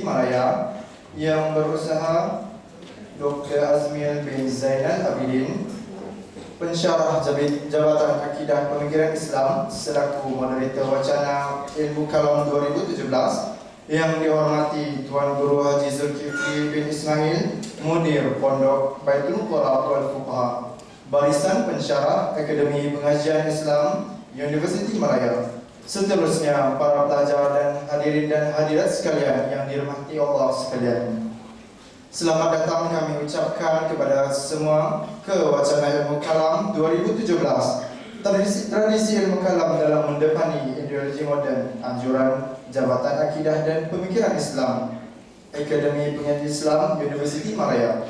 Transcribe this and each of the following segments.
Malaya yang berusaha Dr. Azmil bin Zainal Abidin, pensyarah Jabatan Akidah Pemikiran Islam selaku moderator wacana Ilmu Kalam 2017, yang dihormati Tuan Guru Haji Zulkifli bin Ismail, Mudir Pondok Baitul Qura wal Fuqaha, Barisan Pensyarah Akademi Pengajian Islam Universiti Malaya. Seterusnya, para pelajar dan hadirin dan hadirat sekalian yang dirahmati Allah sekalian, selamat datang kami ucapkan kepada semua ke wacana Ilmu Kalam 2017. Tradisi Ilmu Kalam dalam mendepani ideologi moden, anjuran Jabatan Akidah dan Pemikiran Islam Akademi Pengajian Islam Universiti Malaya.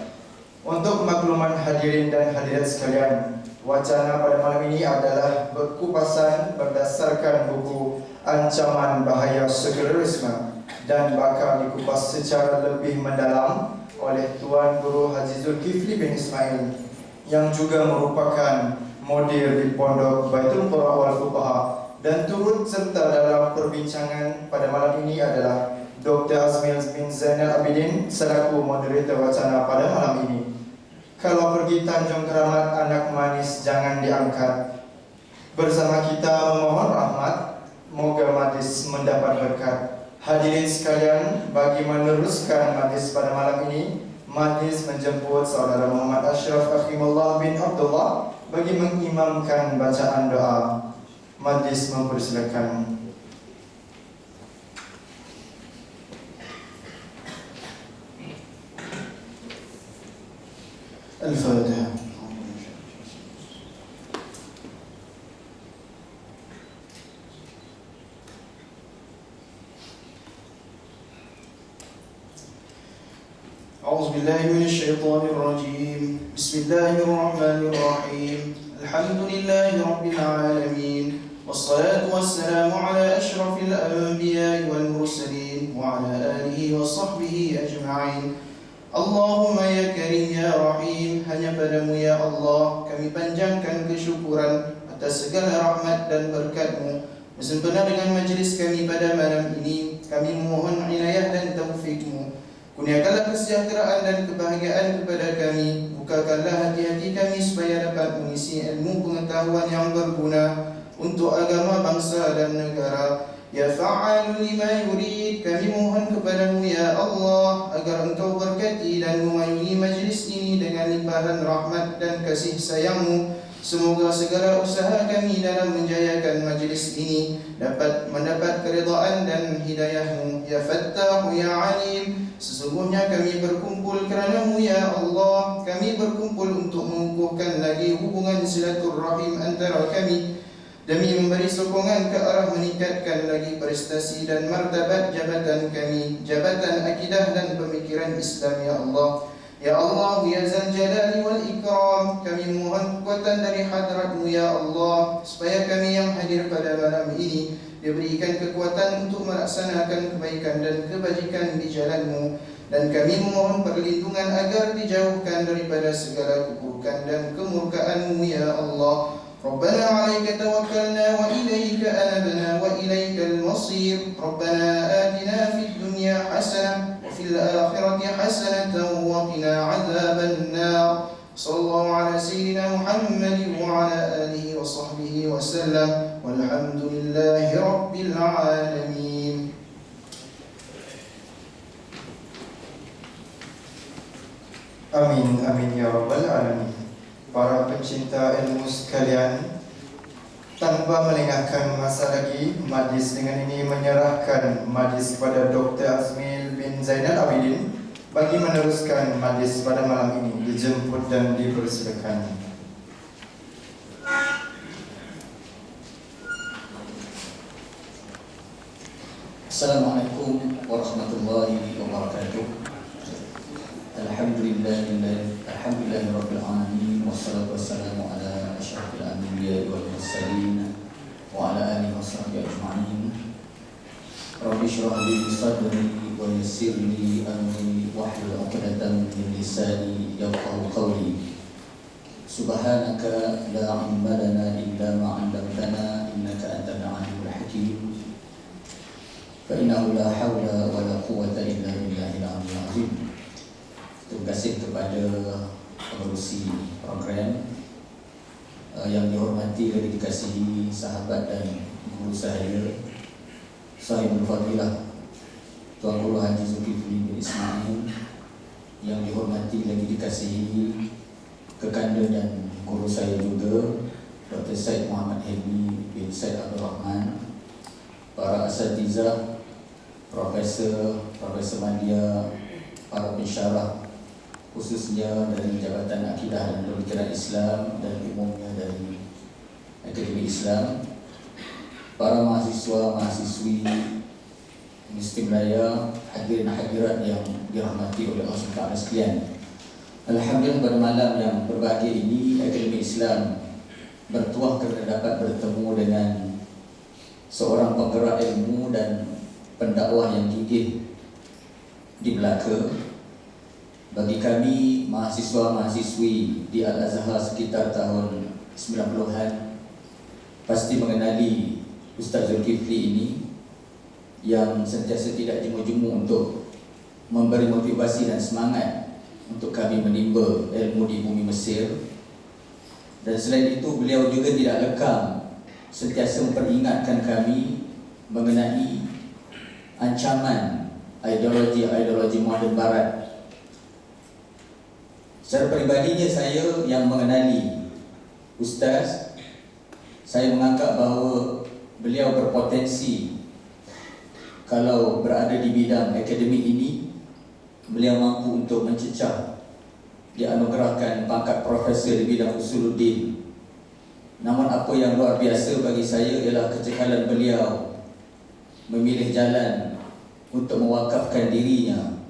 Untuk makluman hadirin dan hadirat sekalian, wacana pada malam ini adalah berkupasan berdasarkan buku Ancaman Bahaya Sekularisme dan bakal dikupas secara lebih mendalam oleh Tuan Guru Haji Zulkifli bin Ismail, yang juga merupakan mudir di Pondok Baitul Qura wal Fuqaha, dan turut serta dalam perbincangan pada malam ini adalah Dr. Azmil bin Zainal Abidin selaku moderator wacana pada malam ini. Kalau pergi Tanjung Keramat anak manis jangan diangkat. Bersama kita memohon rahmat, moga majlis mendapat berkat. Hadirin sekalian, bagi meneruskan majlis pada malam ini, majlis menjemput Saudara Muhammad Ashraf Akhimullah bin Abdullah bagi mengimamkan bacaan doa. Majlis mempersilakan. Al-Fatihah. أعوذ بالله من الشيطان الرجيم. بسم الله الرحمن الرحيم. الحمد لله رب العالمين، والصلاة والسلام على أشرف الأنبياء والمرسلين وعلى آله وصحبه أجمعين. Allahumma ya karim ya rahim, hanya padamu ya Allah kami panjangkan kesyukuran atas segala rahmat dan berkat-Mu. Bersempena dengan majlis kami pada malam ini, kami memohon inayah dan taufik-Mu. Kurniakanlah kesejahteraan dan kebahagiaan kepada kami. Bukakanlah hati-hati kami supaya dapat mengisi ilmu pengetahuan yang berguna untuk agama, bangsa dan negara. Ya fa'alu lima yurid, kami mohon kepadamu ya Allah agar Engkau berkati dan memayungi majlis ini dengan limpahan rahmat dan kasih sayang-Mu. Semoga segala usaha kami dalam menjayakan majlis ini dapat mendapat keridhaan dan hidayah-Mu. Ya Fattahu ya Alim, sesungguhnya kami berkumpul kerana-Mu ya Allah. Kami berkumpul untuk mengukuhkan lagi hubungan silaturrahim antara kami, demi memberi sokongan ke arah meningkatkan lagi prestasi dan martabat jabatan kami, Jabatan Akidah dan Pemikiran Islam ya Allah. Ya Allah, ya Zal Jalali wal Ikram, kami mohon kekuatan dari hadrat-Mu ya Allah, supaya kami yang hadir pada malam ini diberikan kekuatan untuk melaksanakan kebaikan dan kebajikan di jalan-Mu. Dan kami memohon perlindungan agar dijauhkan daripada segala keburukan dan kemurkaan-Mu ya Allah. ربنا عليك توكلنا وإليك أنبنا وإليك المصير. ربنا آتنا في الدنيا حسنة وفي الآخرة حسنة وقنا عذاب النار. صلى الله على سيدنا محمد وعلى آله وصحبه وسلم والحمد لله رب العالمين. Amin, amin ya rabbal alamin. Para pencinta ilmu sekalian, tanpa melengahkan masa lagi, majlis dengan ini menyerahkan majlis kepada Dr. Azmil bin Zainal Abidin bagi meneruskan majlis pada malam ini. Dijemput dan dipersilakan. Assalamualaikum warahmatullahi wabarakatuh. Alhamdulillahi rabbil alamin, wassalatu wassalamu ala asyrafil anbiya'i wal mursalin wa ala alihi washabbihi ajma'in. Rabbi shrah li sadri wa yassir li amri wahlul 'uqdatam min lisani yafqahu qawli. Subhanaka la ilma lana illa ma 'allamtana innaka antal 'alimul hakim. Fa innahu la hawla wa la quwwata illa billah. kepada pengerusi program, yang dihormati dan dikasihi sahabat dan guru saya, Sahibul Fadilah Tuan Guru Haji Zulkifli bin Ismail, yang dihormati lagi dikasihi kekanda dan guru saya juga, Dr. Syed Muhammad Helmi bin Syed Abdul Rahman, para asatizah, profesor Madya, para pensyarah khususnya dari Jabatan Akidah dan Pemikiran Islam dan umumnya dari Akademi Islam, para mahasiswa-mahasiswi Muslim Raya, hadirin hadirat yang dirahmati oleh Allah SWT sekalian. Alhamdulillah, pada malam yang berbahagia ini Akademi Islam bertuah kerana dapat bertemu dengan seorang penggerak ilmu dan pendakwah yang gigih di Melaka. Bagi kami mahasiswa-mahasiswi di Al-Azhar sekitar tahun 90-an pasti mengenali Ustaz Zulkifli ini, yang sentiasa tidak jemu-jemu untuk memberi motivasi dan semangat untuk kami menimba ilmu di bumi Mesir. Dan selain itu, beliau juga tidak lekang sentiasa memperingatkan kami mengenai ancaman ideologi moden barat. Secara peribadinya, saya yang mengenali Ustaz, saya menganggap bahawa beliau berpotensi. Kalau berada di bidang akademik ini, beliau mampu untuk mencecah, dianugerahkan pangkat profesor di bidang usuluddin. Namun apa yang luar biasa bagi saya ialah kecekalan beliau memilih jalan untuk mewakafkan dirinya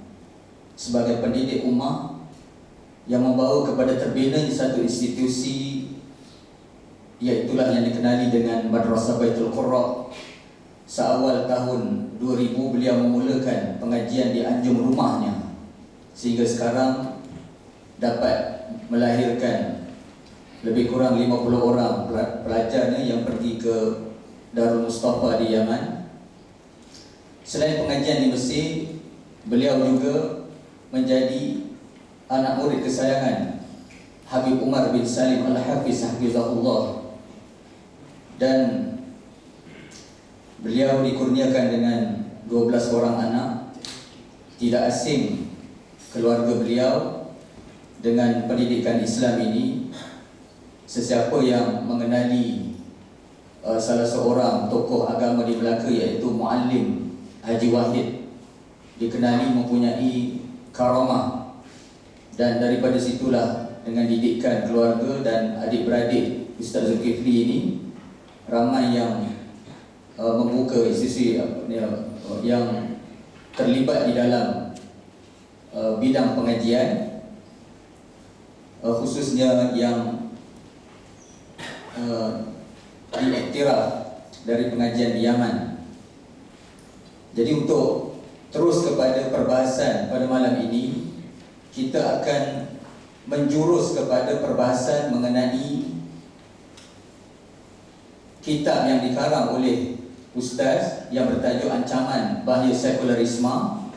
sebagai pendidik ummah, yang membawa kepada terbinanya satu institusi, iaitulah yang dikenali dengan Madrasah Baitul Qurra. Seawal tahun 2000 beliau memulakan pengajian di anjung rumahnya, sehingga sekarang dapat melahirkan lebih kurang 50 orang pelajarnya yang pergi ke Darul Mustafa di Yaman. Selain pengajian di Mesir, beliau juga menjadi anak murid kesayangan Habib Umar bin Salim Al-Hafiz Hafizahullah, dan beliau dikurniakan dengan 12 orang anak. Tidak asing keluarga beliau dengan pendidikan Islam ini. Sesiapa yang mengenali salah seorang tokoh agama di Melaka, iaitu Muallim Haji Wahid, dikenali mempunyai karamah. Dan daripada situlah, dengan didikan keluarga dan adik-beradik Ustaz Zulkifli ini, ramai yang membuka institusi yang terlibat di dalam bidang pengajian, khususnya yang diiktiraf dari pengajian di Yaman. Jadi untuk terus kepada perbahasan pada malam ini, kita akan menjurus kepada perbahasan mengenai kitab yang dikarang oleh Ustaz yang bertajuk Ancaman Bahaya Sekularisme.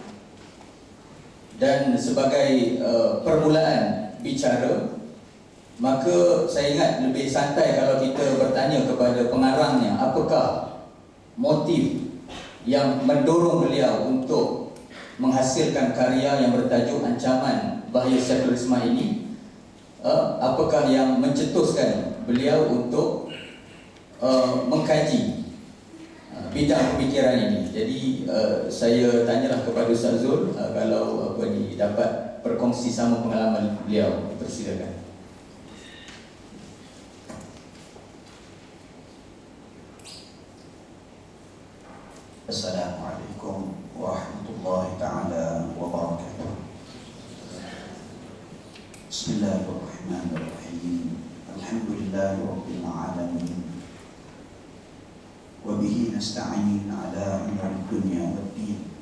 Dan sebagai permulaan bicara, maka saya ingat lebih santai kalau kita bertanya kepada pengarangnya, apakah motif yang mendorong beliau untuk menghasilkan karya yang bertajuk Ancaman Bahaya Sekularisme ini. Apakah yang mencetuskan beliau untuk mengkaji bidang pemikiran ini. Jadi saya tanyalah kepada Ustaz Zul kalau dapat berkongsi sama pengalaman beliau. Persilakan. Assalamualaikum warahmatullahi ta'ala wabarakatuh. Bismillahirrahmanirrahim. Alhamdulillahi rabbil alamin. Wabihi nasta'in ala umur dunya wad din.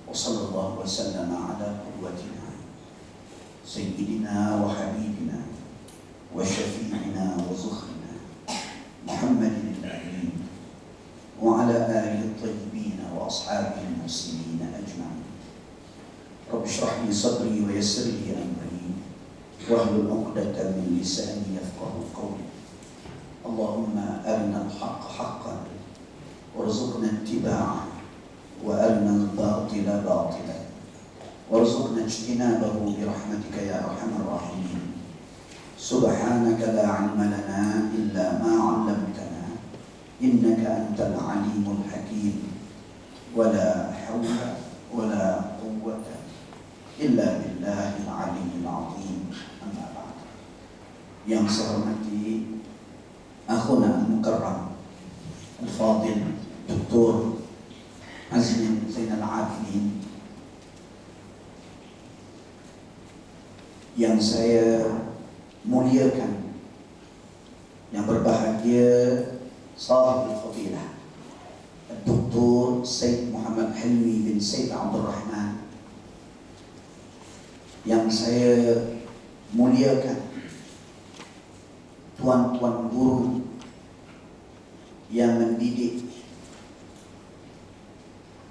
Wa sallallahu wa sallama ala qudwatina Sayyidina wa habibina wa syafi'ina wa zukhrina Muhammadin al-amin wa ala alihi at-tayyibin wa ashabihi al-muslimin ajma'in. Rabbi shrah li sadri wa yassir li amri واحلل عقدة من لساني يفقه قولي اللهم أرنا الحق حقا وارزقنا اتباعه وأرنا الباطل باطلا وارزقنا اجتنابه برحمتك يا أرحم الراحمين. سبحانك لا علم لنا إلا ما علمتنا إنك أنت العليم الحكيم ولا حول ولا قوة إلا بالله العلي العظيم. أما بعد. Yang saya hormati akhuna al-mukarram al-fadil Dr. Azmin Zainal Abidin, yang saya muliakan, yang berbahagia sahib al-fadilah Dr. Said Muhammad Hilmi bin Said Abdul Rahman, yang saya muliakan tuan-tuan guru yang mendidik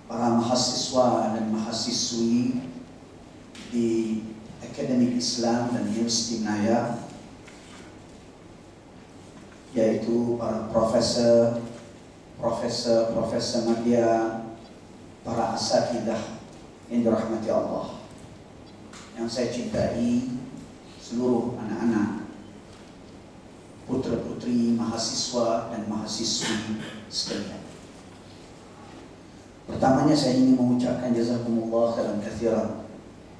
para mahasiswa dan mahasiswi di Akademik Islam dan Universiti Naya, yaitu para profesor media, para asatidzah yang dirahmati Allah, yang saya cintai, seluruh anak-anak, putra-putri, mahasiswa dan mahasiswi sekalian. Pertamanya saya ingin mengucapkan jazakumullah khairan katsiran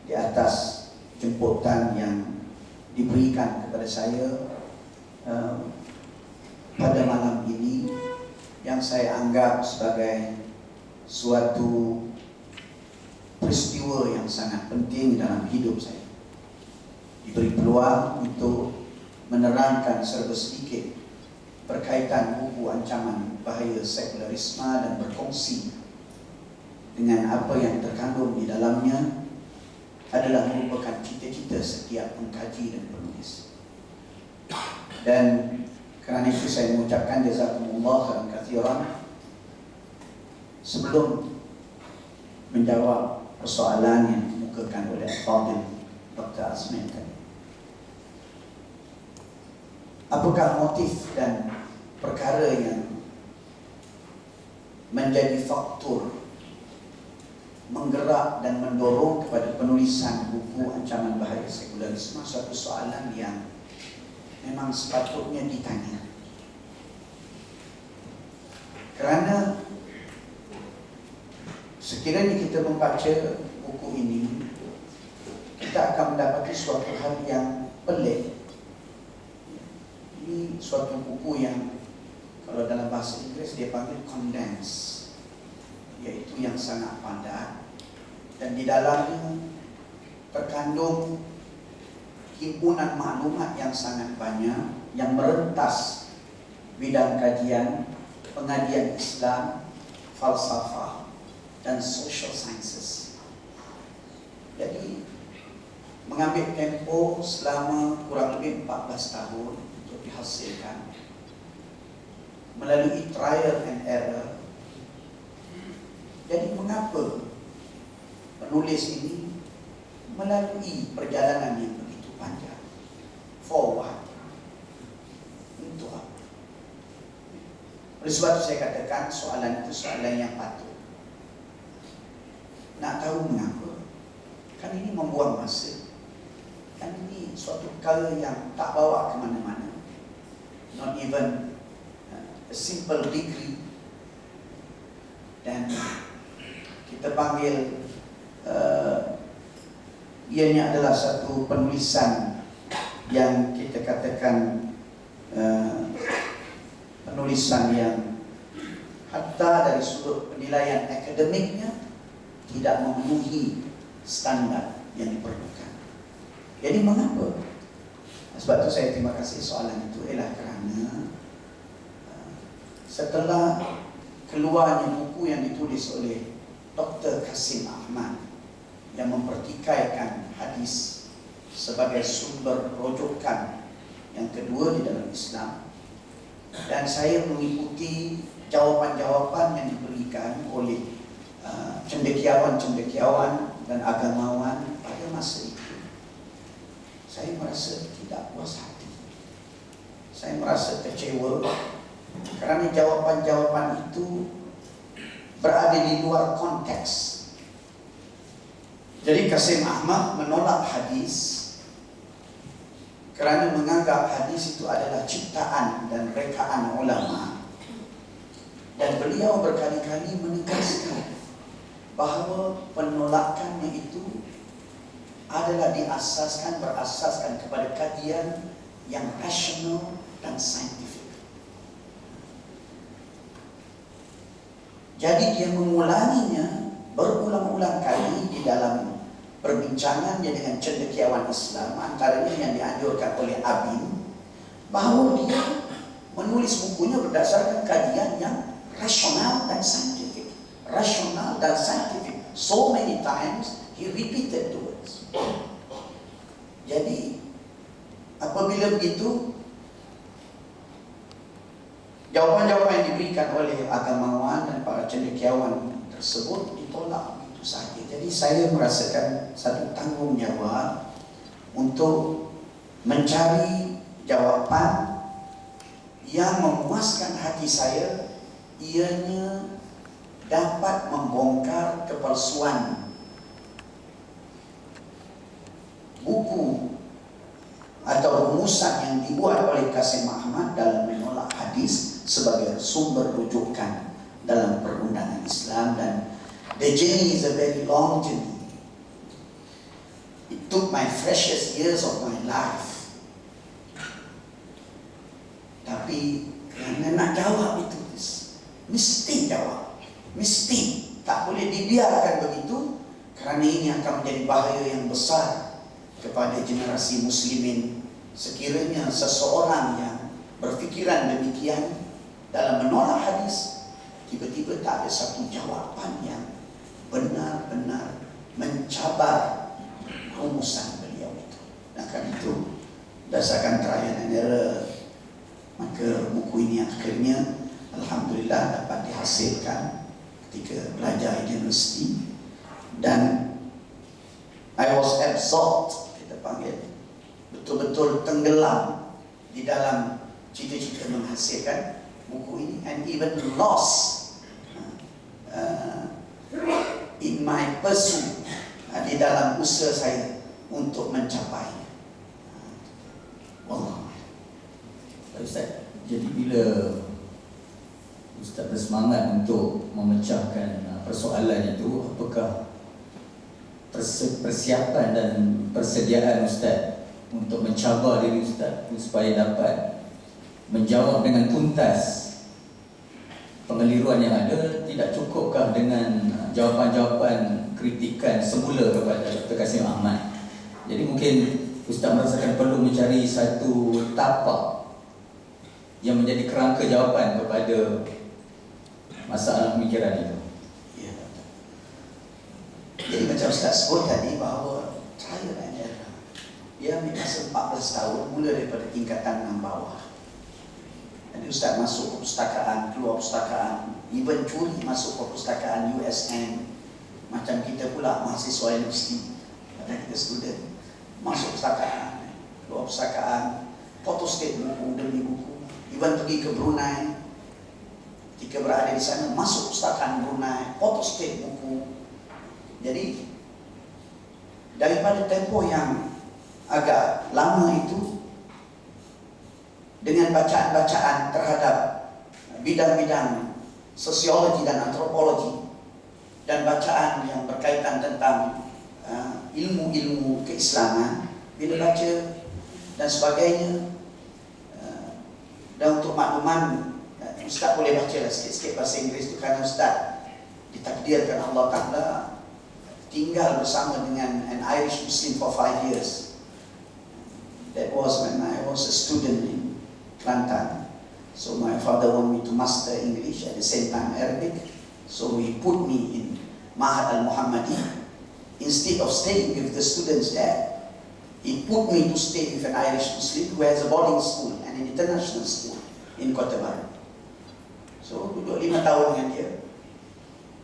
di atas jemputan yang diberikan kepada saya pada malam ini, yang saya anggap sebagai suatu peristiwa yang sangat penting dalam hidup saya. Diberi peluang untuk menerangkan serba sedikit berkaitan buku ancaman bahaya sekularisme dan berkongsi dengan apa yang terkandung di dalamnya adalah merupakan cita-cita setiap pengkaji dan penulis. Dan kerana itu saya mengucapkan jazakumullah khairan katsiran sebelum menjawab persoalan yang dikemukakan oleh Fadil Dr. Azmin tadi. Apakah motif dan perkara yang menjadi faktor menggerak dan mendorong kepada penulisan buku ancaman bahaya sekularisme? Suatu soalan yang memang sepatutnya ditanya, kerana sekiranya kita membaca buku ini, kita akan mendapati suatu hal yang pelik. Ini suatu buku yang kalau dalam bahasa Inggeris dia panggil condense, iaitu yang sangat padat, dan di dalamnya terkandung himpunan maklumat yang sangat banyak yang merentas bidang kajian, pengajian Islam, falsafah dan social sciences. Jadi mengambil tempoh selama kurang lebih 14 tahun untuk dihasilkan melalui trial and error. Jadi mengapa penulis ini melalui perjalanan yang begitu panjang? For what? Untuk apa? Oleh sebab itu saya katakan soalan itu soalan yang patut. Nak tahu mengapa? Kan ini membuang masa. Kan ini suatu perkara yang tak bawa ke mana-mana. Not even a simple degree. Dan kita panggil ianya adalah satu penulisan yang kita katakan penulisan yang hatta dari sudut penilaian akademiknya tidak memenuhi standar yang diperlukan. Jadi mengapa? Sebab itu saya terima kasih soalan itu ialah kerana setelah keluarnya buku yang ditulis oleh Dr. Kasim Ahmad yang mempertikaikan hadis sebagai sumber rujukan yang kedua di dalam Islam, dan saya mengikuti jawapan-jawapan yang diberikan oleh cendekiawan-cendekiawan dan agamawan pada masa itu, saya merasa tidak puas hati. Saya merasa kecewa kerana jawapan-jawapan itu berada di luar konteks. Jadi Qasim Ahmad menolak hadis kerana menganggap hadis itu adalah ciptaan dan rekaan ulama. Dan beliau berkali-kali menegaskan bahawa penolakannya itu adalah berasaskan kepada kajian yang rasional dan saintifik. Jadi dia mengulanginya berulang-ulang kali di dalam perbincangannya dengan cendekiawan Islam, antaranya yang dianjurkan oleh Abin, bahawa dia menulis bukunya berdasarkan kajian yang rasional dan saintifik. Rasional dan saintifik. So many times he repeated the words. Jadi apabila begitu, jawapan-jawapan yang diberikan oleh agamawan dan para cendekiawan tersebut ditolak begitu saja. Jadi saya merasakan satu tanggungjawab untuk mencari jawapan yang memuaskan hati saya, ianya dapat membongkar kepalsuan buku atau rumusan yang dibuat oleh Qasim Ahmad dalam menolak hadis sebagai sumber rujukan dalam perundangan Islam. Dan the journey is a very long journey. It took my precious years of my life. Tapi kerana nak jawab itu, mesti jawab, mesti, tak boleh dibiarkan begitu, kerana ini akan menjadi bahaya yang besar kepada generasi muslimin sekiranya seseorang yang berfikiran demikian dalam menolak hadis tiba-tiba tak ada satu jawapan yang benar-benar mencabar rumusan beliau itu. Dan kerana itu, berdasarkan trial and error, maka buku ini akhirnya alhamdulillah dapat dihasilkan ketika belajar di universiti. Dan I was absorbed, kita panggil, betul-betul tenggelam di dalam cita-cita menghasilkan buku ini, and even lost in my pursuit, di dalam usaha saya untuk mencapainya. Wallah. Ustaz, jadi bila Ustaz bersemangat untuk memecahkan persoalan itu, apakah persiapan dan persediaan Ustaz untuk mencabar diri Ustaz supaya dapat menjawab dengan tuntas pengeliruan yang ada? Tidak cukupkah dengan jawapan-jawapan kritikan semula kepada Dr. Qasim Ahmad? Jadi mungkin Ustaz merasakan perlu mencari satu tapak yang menjadi kerangka jawapan kepada masalah pemikiran itu. Ya. Jadi macam Ustaz sebut tadi bahawa trial and error, dia ambil masa 14 tahun mula daripada tingkatan 6 bawah. Jadi Ustaz masuk perpustakaan, keluar perpustakaan, even curi masuk perpustakaan USN. Macam kita pula mahasiswa universiti, ada kita student, masuk perpustakaan, keluar perpustakaan, photostat buku demi buku. Even pergi ke Brunei, ketika berada di sana, masuk perpustakaan Brunei, photostat buku. Jadi daripada tempoh yang agak lama itu, dengan bacaan-bacaan terhadap bidang-bidang sosiologi dan antropologi, dan bacaan yang berkaitan tentang ilmu-ilmu keislaman, bila baca dan sebagainya. Dan untuk makluman, Ustaz boleh baca sikit-sikit bahasa Inggeris itu kerana Ustaz ditakdirkan Allah Ta'ala tinggal bersama dengan an Irish Muslim for 5 years. That was when I was a student in Kelantan. So my father wanted me to master English at the same time Arabic. So he put me in Ma'had al-Muhammadi. Instead of staying with the students there, he put me to stay with an Irish Muslim who has a boarding school and an international school in Kota Baru. So duduk 5 tahun dengan dia,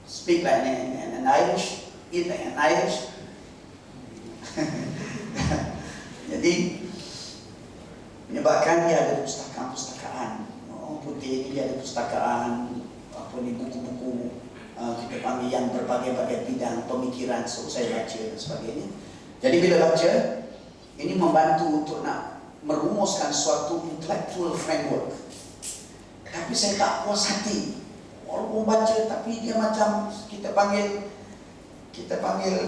speak like an Irish, eat like an Irish. Jadi Jadi menyebabkan dia ada pustakaan-pustakaan. Putih ini dia ada pustakaan buku-buku kita panggil yang berbagai-bagai bidang pemikiran, so saya baca dan sebagainya. Jadi bila baca, ini membantu untuk nak merumuskan suatu intellectual framework. Tapi saya tak puas hati. Walaupun baca, tapi dia macam kita panggil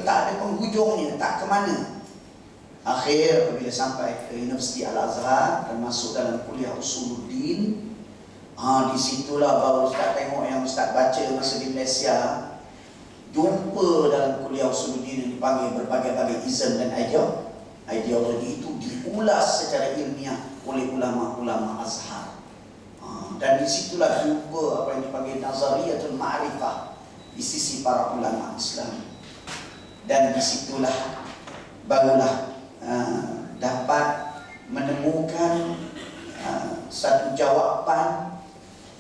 tak ada penghujungnya, tak ke mana. Akhir apabila sampai ke Universiti Al-Azhar dan masuk dalam kuliah Usuluddin, di situlah baru Ustaz tengok yang Ustaz baca masa di Malaysia, jumpa dalam kuliah Usuluddin yang dipanggil berbagai-bagai ism dan ideologi itu diulas secara ilmiah oleh ulama-ulama Azhar. Dan di situlah jumpa apa yang dipanggil Nazariyatul Ma'rifah di sisi para ulama Islam. Dan di situlah barulah dapat menemukan satu jawapan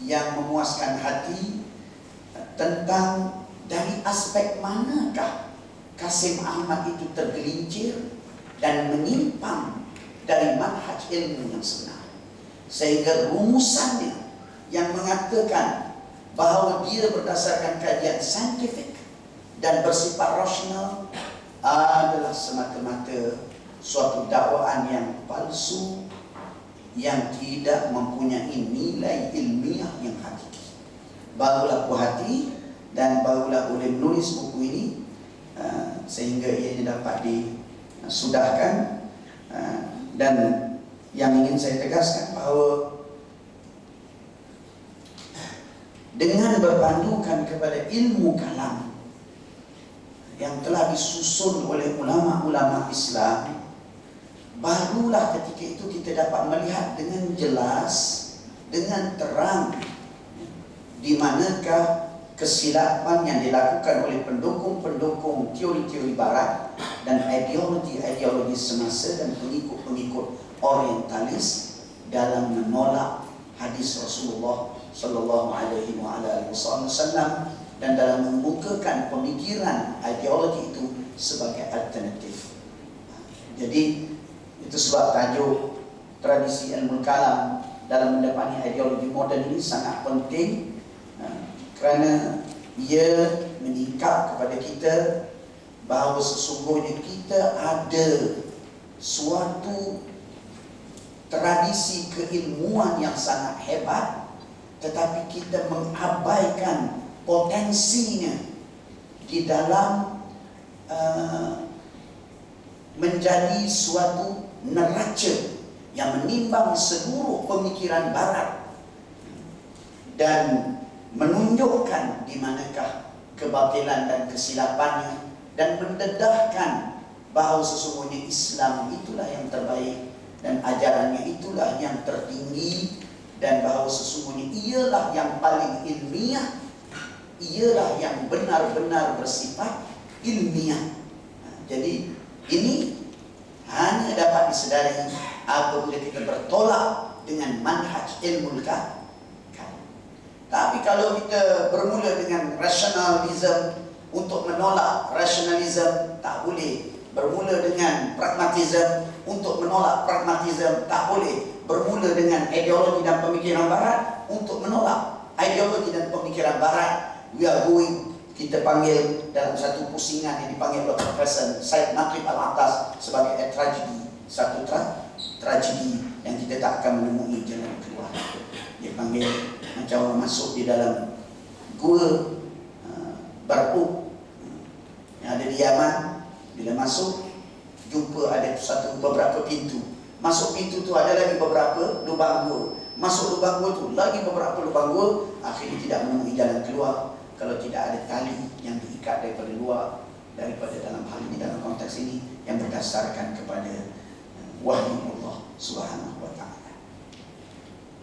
yang memuaskan hati tentang dari aspek manakah Kasim Ahmad itu tergelincir dan menyimpang dari manhaj ilmu yang sebenar, sehingga rumusannya yang mengatakan bahawa dia berdasarkan kajian saintifik dan bersifat rasional adalah semata-mata suatu dakwaan yang palsu, yang tidak mempunyai nilai ilmiah yang hakiki. Barulah puas hati dan barulah boleh menulis buku ini sehingga ianya dapat disudahkan. Dan yang ingin saya tegaskan bahawa dengan berpandukan kepada ilmu kalam yang telah disusun oleh ulama-ulama Islam, barulah ketika itu kita dapat melihat dengan jelas, dengan terang, di manakah kesilapan yang dilakukan oleh pendukung-pendukung teori-teori barat dan ideologi-ideologi semasa dan pengikut-pengikut orientalis dalam menolak hadis Rasulullah sallallahu alaihi wasallam dan dalam membukakan pemikiran ideologi itu sebagai alternatif. Jadi itu sebab tajuk tradisi ilmu kalam dalam mendapati ideologi moden ini sangat penting, kerana ia menyingkap kepada kita bahawa sesungguhnya kita ada suatu tradisi keilmuan yang sangat hebat, tetapi kita mengabaikan potensinya di dalam menjadi suatu neraca yang menimbang seluruh pemikiran barat dan menunjukkan di manakah kebatilan dan kesilapannya, dan mendedahkan bahawa sesungguhnya Islam itulah yang terbaik dan ajarannya itulah yang tertinggi, dan bahawa sesungguhnya ialah yang paling ilmiah, ialah yang benar-benar bersifat ilmiah. Jadi ini hanya dapat disedari apabila kita bertolak dengan manhaj ilmu kalam. Tapi kalau kita bermula dengan rasionalisme untuk menolak rasionalisme, tak boleh. Bermula dengan pragmatisme untuk menolak pragmatisme, tak boleh. Bermula dengan ideologi dan pemikiran barat untuk menolak ideologi dan pemikiran barat. We are going, kita panggil dalam satu pusingan yang dipanggil oleh Profesor Said Naqib Al-Atas sebagai tragedi, satu tragedi yang kita tak akan menemui jalan keluar. Dia panggil macam orang masuk di dalam gua Barqub yang ada di Yaman. Bila masuk, jumpa ada beberapa pintu. Masuk pintu tu ada lagi beberapa lubang gua. Masuk lubang gua tu lagi beberapa lubang gua. Akhirnya tidak menemui jalan keluar kalau tidak ada tali yang diikat daripada luar, daripada dalam hal ini, dalam konteks ini yang berdasarkan kepada wahyu Allah Subhanahu wa ta'ala.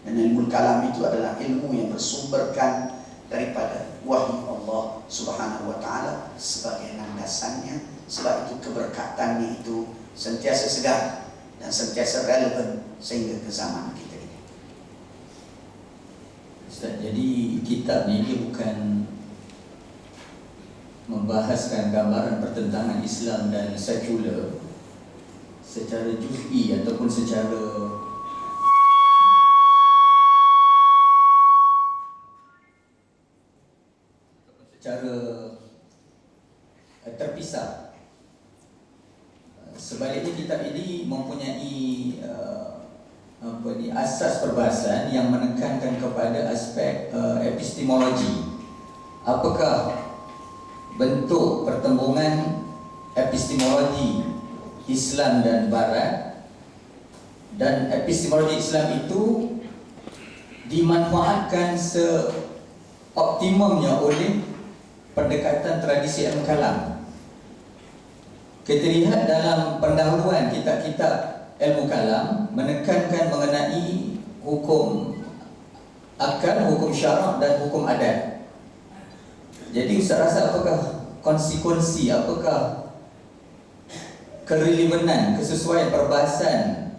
Dan ilmu kalam itu adalah ilmu yang bersumberkan daripada wahyu Allah Subhanahu wa ta'ala sebagai landasannya. Sebab itu keberkatannya itu sentiasa segar dan sentiasa relevan sehingga ke zaman kita ini. Ustaz, jadi kitab ni dia bukan membahaskan gambaran pertentangan Islam dan sekular secara juz'i ataupun secara terpisah. Sebaliknya kitab ini mempunyai asas perbahasan yang menekankan kepada aspek epistemologi. Apakah bentuk pertembungan epistemologi Islam dan Barat, dan epistemologi Islam itu dimanfaatkan seoptimumnya oleh pendekatan tradisi ilmu kalam. Kita lihat dalam pendahuluan kitab-kitab ilmu kalam menekankan mengenai hukum akal, hukum syarak dan hukum adat. Jadi Ustaz rasa apakah konsekuensi, apakah kerelevanan, kesesuaian perbahasan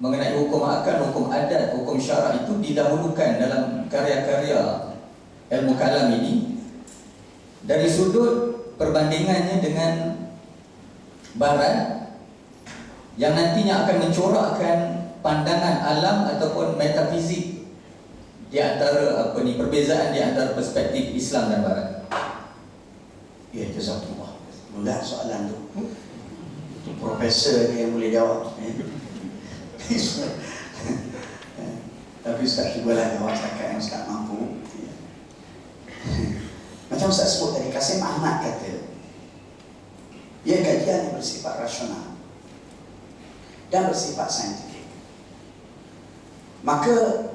mengenai hukum akal, hukum adat, hukum syarak itu didahulukan dalam karya-karya ilmu kalam ini dari sudut perbandingannya dengan Barat yang nantinya akan mencorakkan pandangan alam ataupun metafizik di antara perbezaan di antara perspektif Islam dan Barat. Ya, jazakallah. Mudah soalan tu. Profesor dia yang boleh jawab. Tapi Ustaz cubalah jawab setakat yang Ustaz mampu. Macam Ustaz sebut tadi, Kasim Ahmad kata, dia kajian yang bersifat rasional dan bersifat saintifik. Maka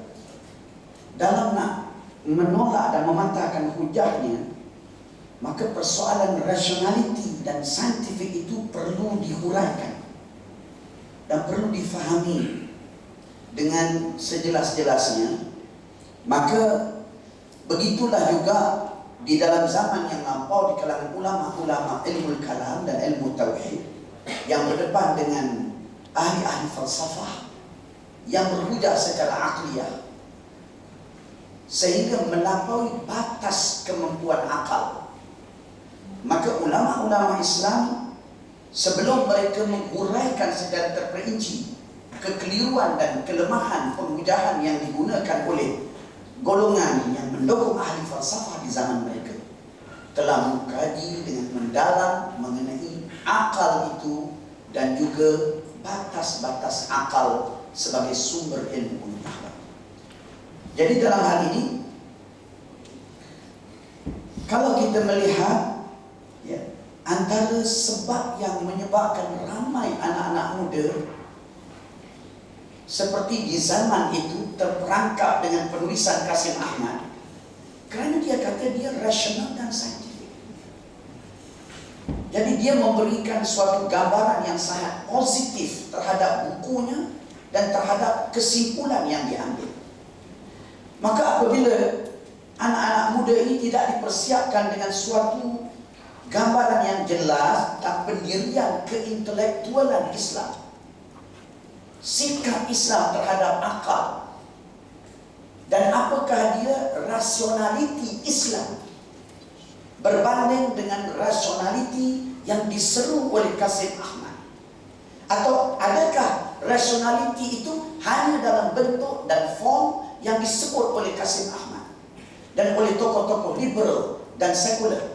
dalam nak menolak dan mematahkan hujahnya, maka persoalan rasionaliti dan saintifik itu perlu dihuraikan dan perlu difahami dengan sejelas-jelasnya. Maka begitulah juga di dalam zaman yang lampau di kalangan ulama-ulama ilmu kalam dan ilmu tauhid yang berdepan dengan ahli-ahli falsafah yang berhujah secara akliyah sehingga melampaui batas kemampuan akal. Maka ulama-ulama Islam sebelum mereka menghuraikan secara terperinci kekeliruan dan kelemahan penghujahan yang digunakan oleh golongan yang mendukung ahli falsafah di zaman mereka, telah mengkaji dengan mendalam mengenai akal itu dan juga batas-batas akal sebagai sumber ilmu pengetahuan. Jadi dalam hal ini, kalau kita melihat ya, antara sebab yang menyebabkan ramai anak-anak muda seperti di zaman itu terperangkap dengan penulisan Kasim Ahmad, kerana dia kata dia rasional dan saintifik. Jadi dia memberikan suatu gambaran yang sangat positif terhadap bukunya dan terhadap kesimpulan yang diambil. Maka apabila anak-anak muda ini tidak dipersiapkan dengan suatu gambaran yang jelas tentang pendirian keintelektualan Islam, sikap Islam terhadap akal, dan apakah dia rasionaliti Islam berbanding dengan rasionaliti yang diseru oleh Kasim Ahmad, atau adakah rasionaliti itu hanya dalam bentuk dan form yang disebut oleh Kasim Ahmad dan oleh tokoh-tokoh liberal dan sekular,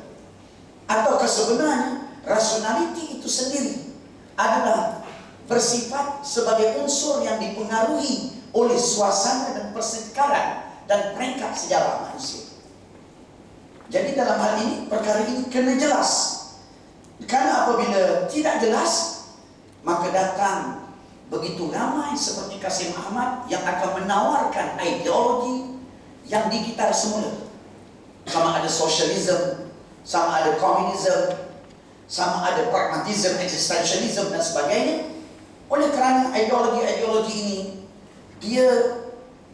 ataukah sebenarnya rasionaliti itu sendiri adalah bersifat sebagai unsur yang dipengaruhi oleh suasana dan persekitaran dan peringkat sejarah manusia. Jadi dalam hal ini, perkara ini kena jelas. Karena apabila tidak jelas, maka datang begitu ramai seperti Kasim Ahmad yang akan menawarkan ideologi yang digital semula. Sama ada sosialisme, sama ada komunisme, sama ada pragmatisme, eksistensialisme dan sebagainya. Oleh kerana ideologi-ideologi ini, dia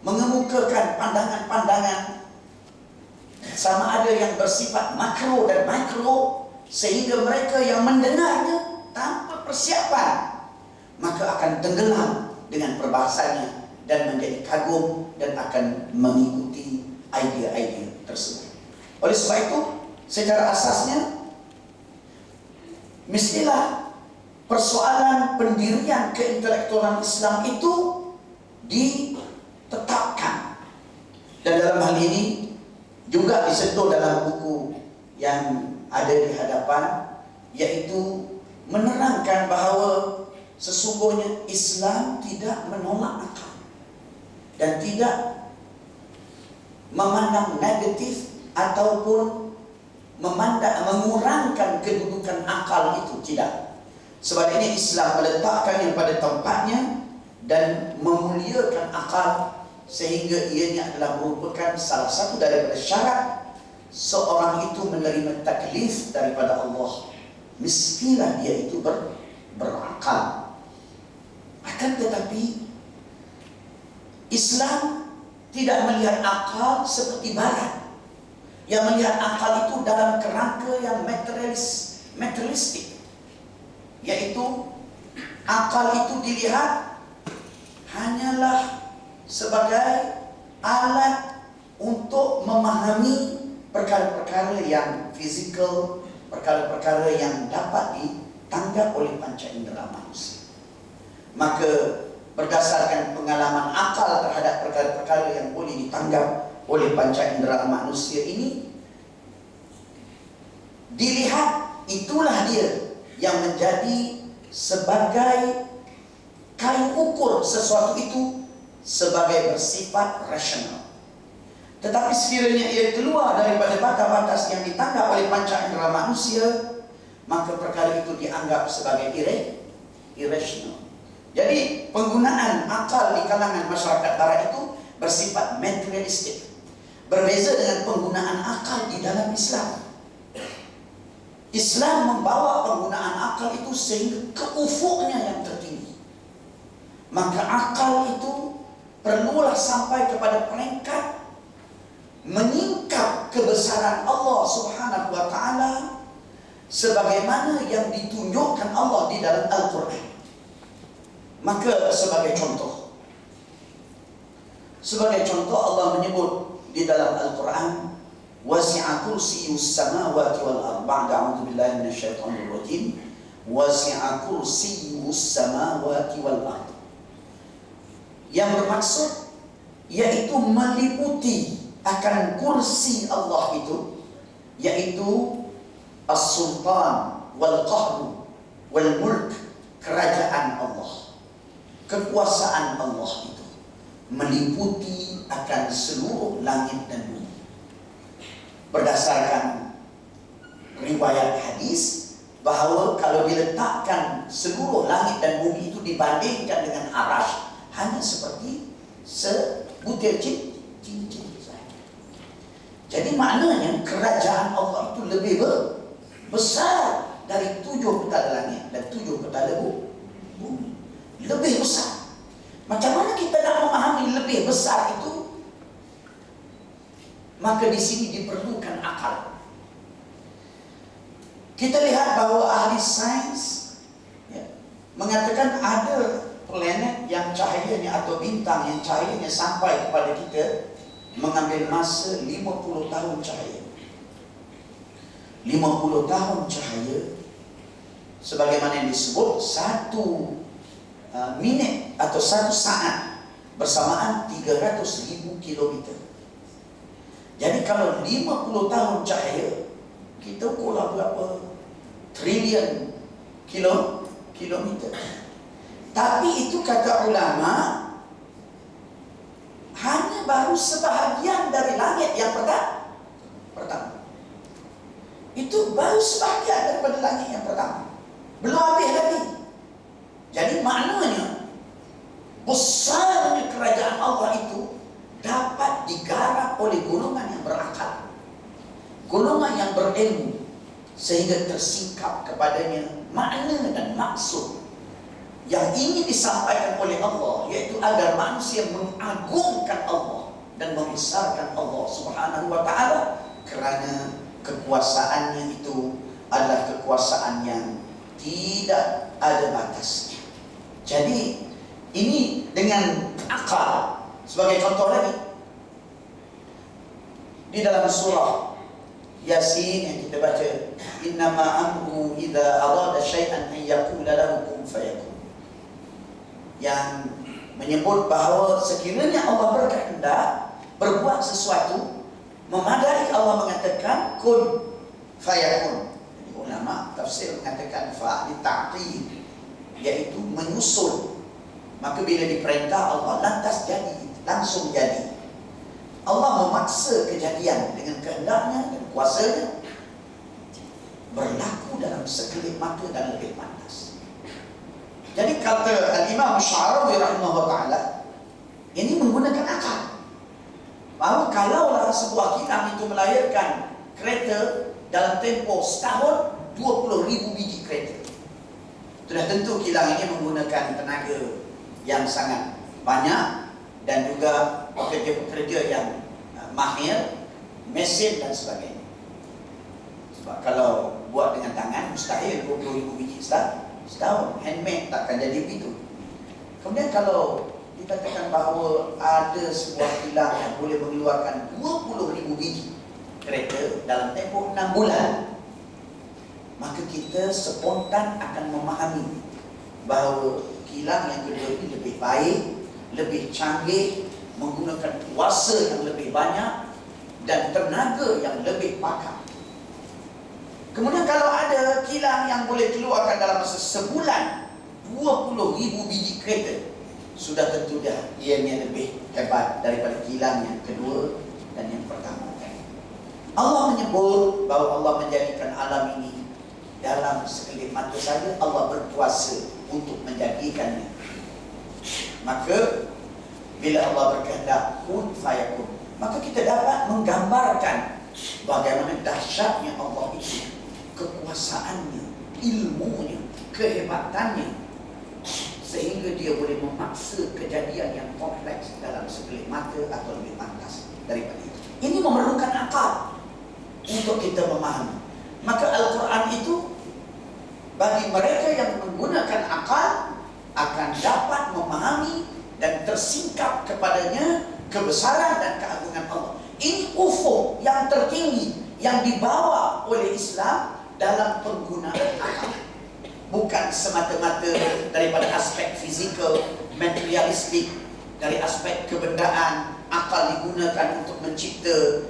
mengemukakan pandangan-pandangan sama ada yang bersifat makro dan mikro, sehingga mereka yang mendengarnya tanpa persiapan maka akan tenggelam dengan perbahasannya dan menjadi kagum dan akan mengikuti idea-idea tersebut. Oleh sebab itu, secara asasnya mestilah persoalan pendirian keintelektualan Islam itu ditetapkan. Dan dalam hal ini juga disentuh dalam buku yang ada di hadapan, yaitu menerangkan bahawa sesungguhnya Islam tidak menolak akal dan tidak memandang negatif ataupun mengurangkan kedudukan akal itu, tidak. Sebab ini Islam meletakkannya pada tempatnya dan memuliakan akal, sehingga ianya adalah merupakan salah satu daripada syarat seorang itu menerima taklif daripada Allah. Mestilah dia itu berakal. Akan tetapi Islam tidak melihat akal seperti Barat, yang melihat akal itu dalam kerangka yang materialistik, yaitu akal itu dilihat hanyalah sebagai alat untuk memahami perkara-perkara yang fizikal, perkara-perkara yang dapat ditanggap oleh panca indera manusia. Maka berdasarkan pengalaman akal terhadap perkara-perkara yang boleh ditanggap oleh panca indera manusia ini, dilihat itulah dia yang menjadi sebagai kayu ukur sesuatu itu sebagai bersifat rasional. Tetapi sekiranya ia keluar daripada batas-batas yang ditangkap oleh panca indera manusia, maka perkara itu dianggap sebagai irrational. Jadi penggunaan akal di kalangan masyarakat Barat itu bersifat materialistik, berbeza dengan penggunaan akal di dalam Islam. Islam membawa penggunaan akal itu sehingga ke ufuknya yang tertinggi. Maka akal itu perlulah sampai kepada peringkat menyingkap kebesaran Allah Subhanahu wa Ta'ala sebagaimana yang ditunjukkan Allah di dalam Al-Quran. Maka sebagai contoh Allah menyebut di dalam Al-Quran, wasi'a kursiyyus samawati wal ardh. A'udzu billahi minasyaitonir rajim. Wasi'a kursiyyus samawati wal ardh. Yang bermaksud yaitu meliputi akan kursi Allah itu, yaitu as-sultan wal qahru wal mulk, kerajaan Allah, kekuasaan Allah itu meliputi akan seluruh langit dan bumi. Berdasarkan riwayat hadis bahawa kalau diletakkan seluruh langit dan bumi itu dibandingkan dengan arash, hanya seperti sebutir cincin saja. Jadi maknanya kerajaan Allah itu lebih besar dari 7 petala langit dan 7 petala bumi. Lebih besar. Macam mana kita nak memahami lebih besar itu? Maka di sini diperlukan akal. Kita lihat bahawa ahli sains mengatakan ada planet yang cahayanya atau bintang yang cahayanya sampai kepada kita mengambil masa 50 tahun cahaya. 50 tahun cahaya, sebagaimana yang disebut 1 minit atau 1 saat bersamaan 300,000 kilometer. Jadi kalau 50 tahun cahaya, kita ukurlah berapa trilion kilometer. Tapi itu kata ulama hanya baru sebahagian dari langit yang pertama. Itu baru sebahagian daripada langit yang pertama. Belum habis lagi. Jadi maknanya besarnya kerajaan Allah itu dapat digarap oleh golongan yang berakal, golongan yang berilmu, sehingga tersingkap kepadanya makna dan maksud yang ingin disampaikan oleh Allah, yaitu agar manusia mengagungkan Allah dan membesarkan Allah Subhanahu wa Ta'ala, kerana kekuasaannya itu adalah kekuasaan yang tidak ada batasnya. Jadi ini dengan akal. Sebagai contoh lagi, di dalam surah Yasin yang kita baca, innama amruhu idza arada syai'an an yaqula lahu yang menyebut bahawa sekiranya Allah berkehendak berbuat sesuatu, memadai Allah mengatakan kun fayakun. Jadi ulama tafsir mengatakan fa'il ta'qib, iaitu menyusul. Maka bila diperintah Allah lantas jadi, langsung jadi. Allah memaksa kejadian dengan kehendaknya dan kuasanya berlaku dalam sekelip mata dan lebih pantas. Jadi kata Al-Imam Syarawi rahimahullah ta'ala, ini menggunakan akal. Bahawa kalaulah sebuah kilang itu melahirkan kereta dalam tempoh setahun 20,000 biji kereta, sudah tentu kilang ini menggunakan tenaga yang sangat banyak dan juga pekerja-pekerja yang mahir, mesin dan sebagainya. Sebab kalau buat dengan tangan mustahil 20,000 biji setahun. Handmade takkan jadi begitu. Kemudian kalau dikatakan bahawa ada sebuah kilang yang boleh mengeluarkan 20,000 biji kereta dalam tempoh 6 bulan, maka kita spontan akan memahami bahawa kilang yang kedua ini lebih baik, lebih canggih, menggunakan kuasa yang lebih banyak dan tenaga yang lebih pakar. Kemudian kalau ada kilang yang boleh keluarkan dalam masa sebulan 20,000 biji kereta, sudah tentu dah ianya lebih hebat daripada kilang yang kedua dan yang pertama. Allah menyebut bahawa Allah menjadikan alam ini dalam sekelip mata saja. Allah berkuasa untuk menjadikannya. Maka bila Allah berkehendak kun fayakun, maka kita dapat menggambarkan bagaimana dahsyatnya Allah itu, kekuasaannya, ilmunya, kehebatannya, sehingga dia boleh memaksa kejadian yang kompleks dalam sekelip mata atau lebih pantas daripada itu. Ini memerlukan akal untuk kita memahami. Maka Al-Quran itu bagi mereka yang menggunakan akal akan dapat memahami dan tersingkap kepadanya kebesaran dan keagungan Allah. Ini ufuk yang tertinggi yang dibawa oleh Islam dalam penggunaan akal, bukan semata-mata daripada aspek fizikal, materialistik, dari aspek kebendaan. Akal digunakan untuk mencipta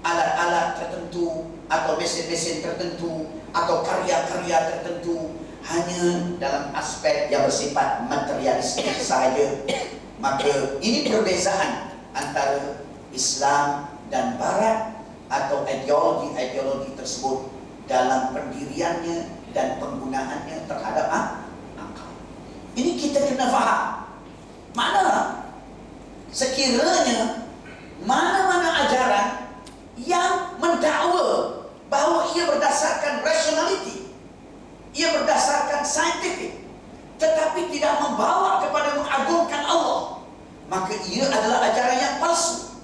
alat-alat tertentu atau mesin-mesin tertentu atau karya-karya tertentu hanya dalam aspek yang bersifat materialistik sahaja. Maka ini perbezaan antara Islam dan Barat atau ideologi-ideologi tersebut dalam pendiriannya dan penggunaannya terhadap akal. Ini kita kena faham. Mana sekiranya mana-mana ajaran yang mendakwa bahawa ia berdasarkan rationality, ia berdasarkan scientific, tetapi tidak membawa kepada mengagungkan Allah, maka ia adalah ajaran yang palsu.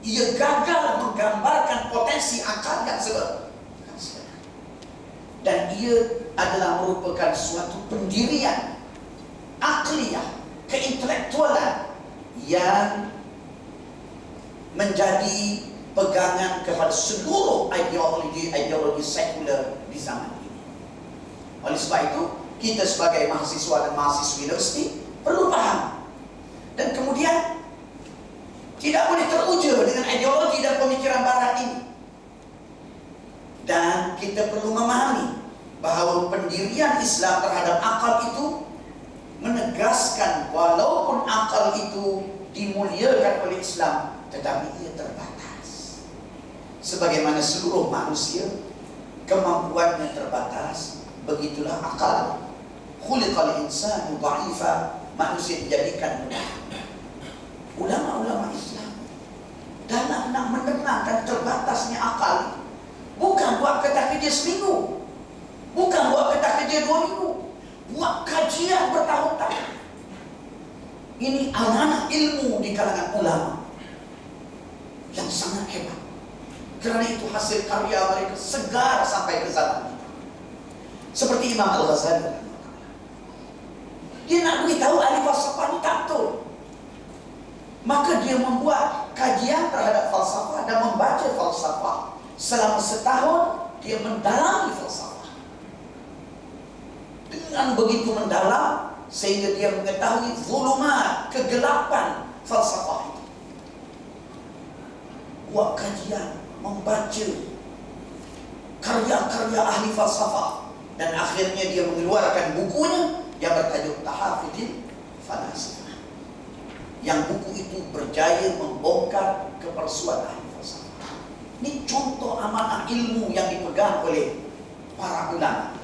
Ia gagal menggambarkan potensi akal yang sebenar, dan ia adalah merupakan suatu pendirian akliyah, keintelektualan yang menjadi pegangan kepada seluruh ideologi sekular di zaman ini. Oleh sebab itu, kita sebagai mahasiswa dan mahasiswi universiti perlu paham, dan kemudian tidak boleh teruja dengan ideologi dan pemikiran Barat ini. Dan kita perlu memahami bahawa pendirian Islam terhadap akal itu menegaskan walaupun akal itu dimuliakan oleh Islam, tetapi ia terbatas. Sebagaimana seluruh manusia kemampuannya terbatas, begitulah akal. Khuliqal insanu dha'ifa, manusia dijadikan lemah. Ulama-ulama Islam dalam nak menerangkan terbatasnya akal, bukan buat kerja seminggu, bukan buat kerja 2 minggu, buat kajian bertahun-tahun. Ini amanah ilmu di kalangan ulama yang sangat hebat. Kerana itu hasil karya mereka segar sampai ke zaman kita. Seperti Imam Al-Ghazali, dia nak beritahu ahli falsafah ini tak betul, maka dia membuat kajian terhadap falsafah dan membaca falsafah. Selama setahun dia mendalami falsafah. Dengan begitu mendalam, sehingga dia mengetahui zulumat, kegelapan falsafah itu. Buat kajian, membaca karya-karya ahli falsafah, dan akhirnya dia mengeluarkan bukunya yang bertajuk Tahafidil Falasifah. Yang buku itu berjaya membongkar kepalsuan ahli falsafah. Ini contoh amanah ilmu yang dipegang oleh para ulama.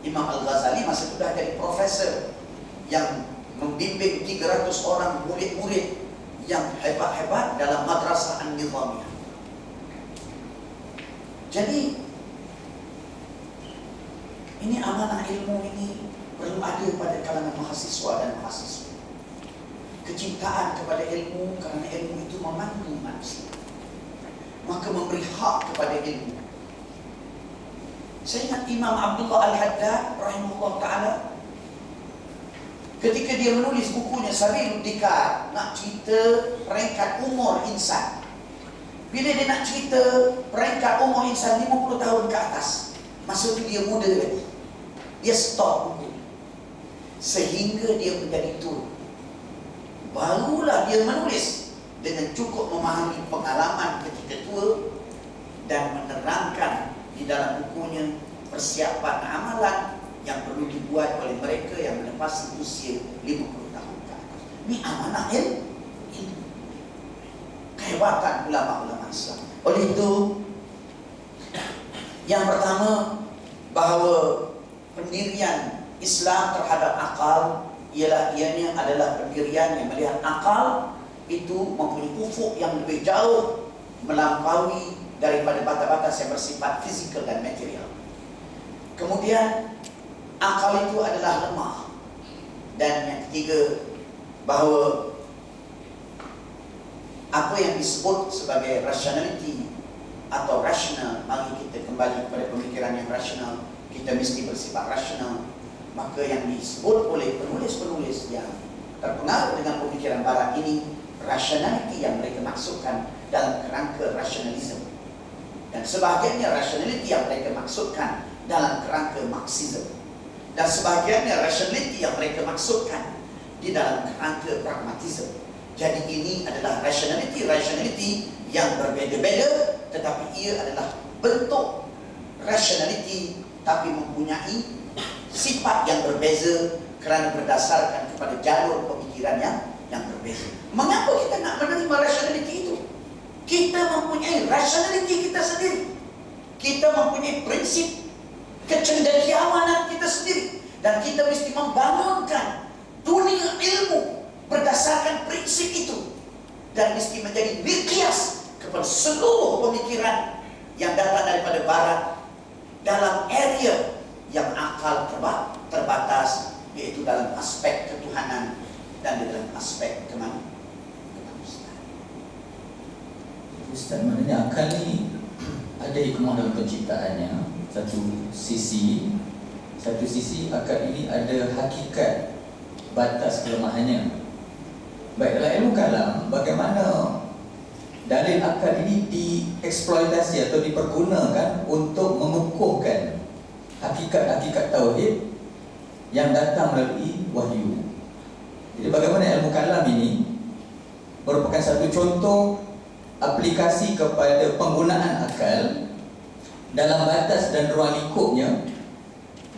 Imam Al-Ghazali masa itu dah jadi profesor yang membimbing 300 orang murid-murid yang hebat-hebat dalam madrasah An-Nizamiyah. Jadi ini amanah ilmu ini perlu ada pada kalangan mahasiswa dan mahasiswa. Kecintaan kepada ilmu, kerana ilmu itu memandu manusia, maka memberi hak kepada ilmu. Saya ingat Imam Abdullah Al-Haddad rahimahullah ta'ala, ketika dia menulis bukunya Sabilud Dikar, nak cerita peringkat umur insan. Bila dia nak cerita peringkat umur insan 50 tahun ke atas, masa itu dia muda lagi, dia stop buku sehingga dia menjadi tua. Barulah dia menulis dengan cukup memahami pengalaman ketika tua dan menerangkan di dalam bukunya persiapan amalan yang perlu dibuat oleh mereka yang menepasi usia 50 tahun ke atas. Ini amanah ilmu. Kehebatan ulama-ulama Islam. Oleh itu, yang pertama, bahawa pendirian Islam terhadap akal ianya adalah pendirian yang melihat akal itu mempunyai ufuk yang lebih jauh melampaui daripada batas-batas yang bersifat fizikal dan material. Kemudian akal itu adalah lemah. Dan yang ketiga, bahawa apa yang disebut sebagai rationality atau rasional, mari kita kembali kepada pemikiran yang rasional, kita mesti bersifat rasional. Maka yang disebut oleh penulis-penulis yang terpengaruh dengan pemikiran barat ini, rationality yang mereka maksudkan dalam kerangka rationalism, dan sebahagiannya rationality yang mereka maksudkan dalam kerangka Marxism, dan sebahagiannya rationality yang mereka maksudkan di dalam kerangka pragmatism. Jadi ini adalah rationality yang berbeza-beza, tetapi ia adalah bentuk rationality tapi mempunyai sifat yang berbeza kerana berdasarkan kepada jalur pemikiran yang berbeza. Mengapa kita nak menerima rationality itu? Kita mempunyai rationality kita sendiri. Kita mempunyai prinsip kecendekiawanan kita sendiri, dan kita mesti membangunkan dunia ilmu berdasarkan prinsip itu, dan mesti menjadi miqyas kepada seluruh pemikiran yang datang daripada barat dalam area yang akal terbatas, iaitu dalam aspek ketuhanan dan di dalam aspek kemanusiaan. Ustaz, maknanya akal ni ada hikmah dalam penciptaannya. Satu sisi akal ini ada hakikat batas kelemahannya. Baik dalam ilmu kalam, bagaimana dalil akal ini dieksploitasi atau dipergunakan untuk mengukuhkan hakikat-hakikat tauhid yang datang melalui wahyu. Jadi bagaimana ilmu kalam ini merupakan satu contoh aplikasi kepada penggunaan akal dalam batas dan ruang lingkupnya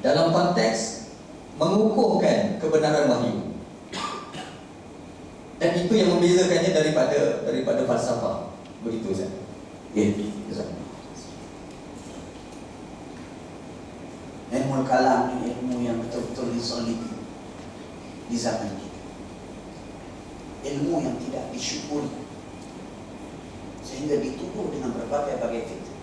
dalam konteks mengukuhkan kebenaran wahyu. Dan itu yang membezakannya daripada falsafah. Begitu Ustaz. Ya, Ustaz. Ilmu kalam ini ilmu yang betul-betul disolidi di zaman kita. Ilmu yang tidak disyukuri sehingga dituduh dengan berbagai-bagai fitnah,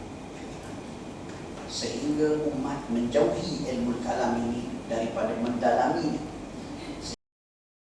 sehingga umat menjauhi ilmu kalam ini daripada mendalami